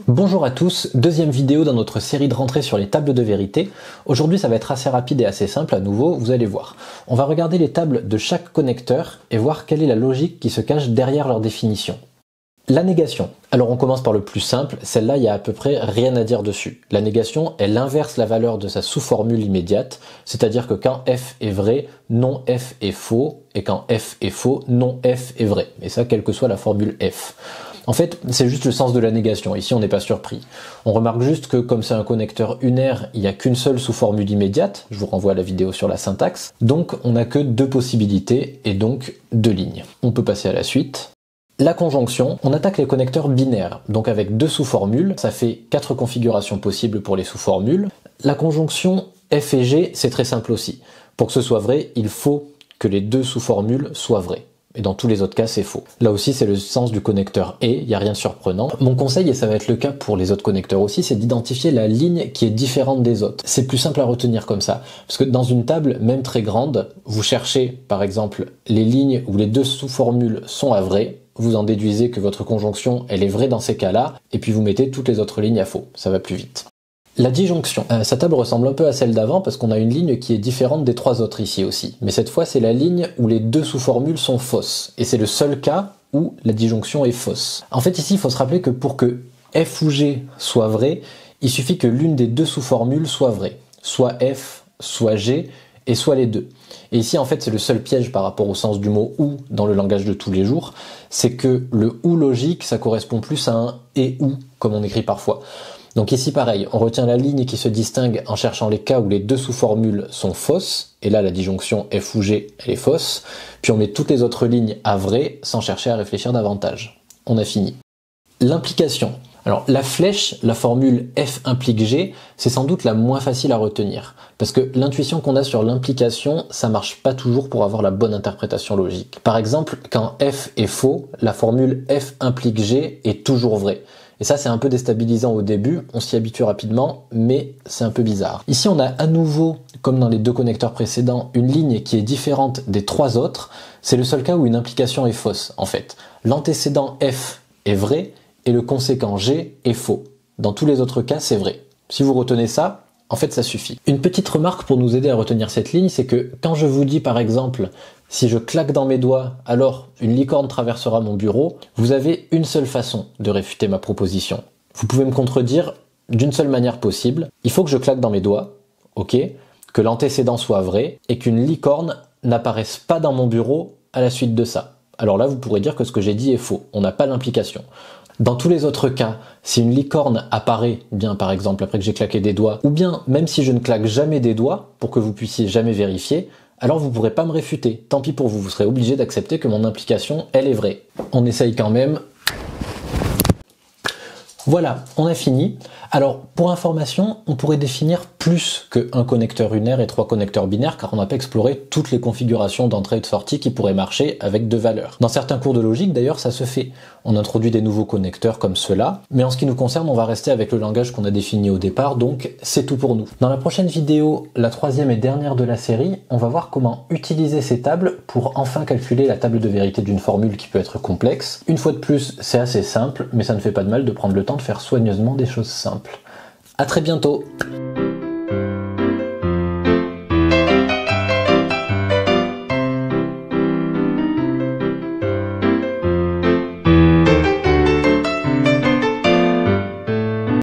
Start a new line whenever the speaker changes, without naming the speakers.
Bonjour à tous, deuxième vidéo dans notre série de rentrée sur les tables de vérité. Aujourd'hui ça va être assez rapide et assez simple à nouveau, vous allez voir. On va regarder les tables de chaque connecteur et voir quelle est la logique qui se cache derrière leur définition. La négation. Alors on commence par le plus simple, celle-là il n'y a à peu près rien à dire dessus. La négation, elle inverse la valeur de sa sous-formule immédiate, c'est-à-dire que quand f est vrai, non f est faux, et quand f est faux, non f est vrai. Et ça, quelle que soit la formule f. En fait, c'est juste le sens de la négation, ici on n'est pas surpris. On remarque juste que comme c'est un connecteur unaire, il n'y a qu'une seule sous-formule immédiate, je vous renvoie à la vidéo sur la syntaxe, donc on n'a que deux possibilités, et donc deux lignes. On peut passer à la suite. La conjonction, on attaque les connecteurs binaires, donc avec deux sous-formules, ça fait 4 configurations possibles pour les sous-formules. La conjonction F et G, c'est très simple aussi. Pour que ce soit vrai, il faut que les deux sous-formules soient vraies. Et dans tous les autres cas, c'est faux. Là aussi, c'est le sens du connecteur et, il n'y a rien de surprenant. Mon conseil, et ça va être le cas pour les autres connecteurs aussi, c'est d'identifier la ligne qui est différente des autres. C'est plus simple à retenir comme ça. Parce que dans une table, même très grande, vous cherchez, par exemple, les lignes où les deux sous-formules sont à vrai, vous en déduisez que votre conjonction, elle est vraie dans ces cas-là, et puis vous mettez toutes les autres lignes à faux. Ça va plus vite. La disjonction. Sa table ressemble un peu à celle d'avant parce qu'on a une ligne qui est différente des trois autres ici aussi. Mais cette fois, c'est la ligne où les deux sous-formules sont fausses. Et c'est le seul cas où la disjonction est fausse. En fait, ici, il faut se rappeler que pour que f ou g soit vrai, il suffit que l'une des deux sous-formules soit vraie. Soit f, soit g, et soit les deux. Et ici, en fait, c'est le seul piège par rapport au sens du mot « ou » dans le langage de tous les jours, c'est que le « ou » logique, ça correspond plus à un « et ou » comme on écrit parfois. Donc ici pareil, on retient la ligne qui se distingue en cherchant les cas où les deux sous-formules sont fausses, et là la disjonction f ou g elle est fausse, puis on met toutes les autres lignes à vrai sans chercher à réfléchir davantage. On a fini. L'implication. Alors la flèche, la formule f implique g, c'est sans doute la moins facile à retenir, parce que l'intuition qu'on a sur l'implication, ça marche pas toujours pour avoir la bonne interprétation logique. Par exemple, quand f est faux, la formule f implique g est toujours vraie. Et ça, c'est un peu déstabilisant au début, on s'y habitue rapidement, mais c'est un peu bizarre. Ici, on a à nouveau, comme dans les deux connecteurs précédents, une ligne qui est différente des trois autres. C'est le seul cas où une implication est fausse, en fait. L'antécédent F est vrai, et le conséquent G est faux. Dans tous les autres cas, c'est vrai. Si vous retenez ça, en fait, ça suffit. Une petite remarque pour nous aider à retenir cette ligne, c'est que quand je vous dis, par exemple, si je claque dans mes doigts, alors une licorne traversera mon bureau, vous avez une seule façon de réfuter ma proposition. Vous pouvez me contredire d'une seule manière possible. Il faut que je claque dans mes doigts, ok, que l'antécédent soit vrai, et qu'une licorne n'apparaisse pas dans mon bureau à la suite de ça. Alors là, vous pourrez dire que ce que j'ai dit est faux. On n'a pas l'implication. Dans tous les autres cas, si une licorne apparaît, bien par exemple après que j'ai claqué des doigts, ou bien même si je ne claque jamais des doigts, pour que vous puissiez jamais vérifier, alors vous pourrez pas me réfuter. Tant pis pour vous, vous serez obligé d'accepter que mon implication, elle est vraie. On essaye quand même. Voilà, on a fini. Alors, pour information, on pourrait définir plus qu'un connecteur unaire et 3 connecteurs binaires, car on n'a pas exploré toutes les configurations d'entrée et de sortie qui pourraient marcher avec deux valeurs. Dans certains cours de logique, d'ailleurs, ça se fait. On introduit des nouveaux connecteurs comme ceux-là, mais en ce qui nous concerne, on va rester avec le langage qu'on a défini au départ, donc c'est tout pour nous. Dans la prochaine vidéo, la troisième et dernière de la série, on va voir comment utiliser ces tables pour enfin calculer la table de vérité d'une formule qui peut être complexe. Une fois de plus, c'est assez simple, mais ça ne fait pas de mal de prendre le temps de faire soigneusement des choses simples. À très bientôt!